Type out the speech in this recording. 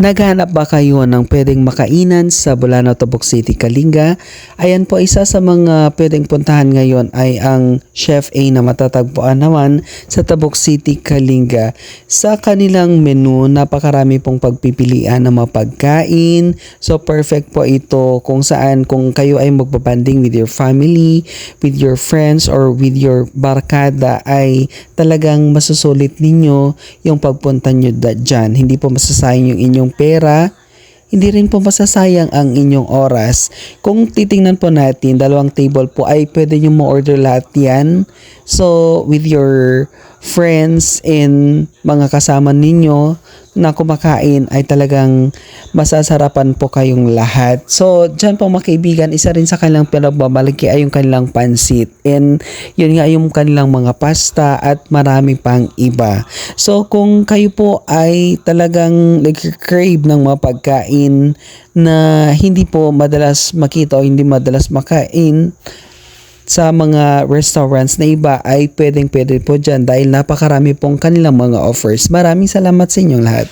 Naghahanap ba kayo ng pwedeng makainan sa Bulano, Tabuk City, Kalinga? Ayan po, isa sa mga pwedeng puntahan ngayon ay ang Chef A na matatagpuan naman sa Tabuk City, Kalinga. Sa kanilang menu, napakarami pong pagpipilian ng mga pagkain. So perfect po ito kung saan kung kayo ay magbabanding with your family, with your friends, or with your barkada ay talagang masusulit ninyo yung pagpunta nyo dyan. Hindi po masasayang yung inyong pera, hindi rin po masasayang ang inyong oras. Kung titingnan po natin, dalawang table po ay pwede nyo mo-order lahat yan. So, with your friends and mga kasama ninyo na kumakain ay talagang masasarapan po kayong lahat. So, dyan po mga kaibigan, isa rin sa kanilang pinagbabalaki ay yung kanilang pansit. And yun nga yung kanilang mga pasta at marami pang iba. So, kung kayo po ay talagang nag-crave ng mga pagkain na hindi po madalas makita o hindi madalas makain sa mga restaurants na iba, ay pwedeng pwede po dyan dahil napakarami pong kanilang mga offers. Maraming salamat sa inyong lahat.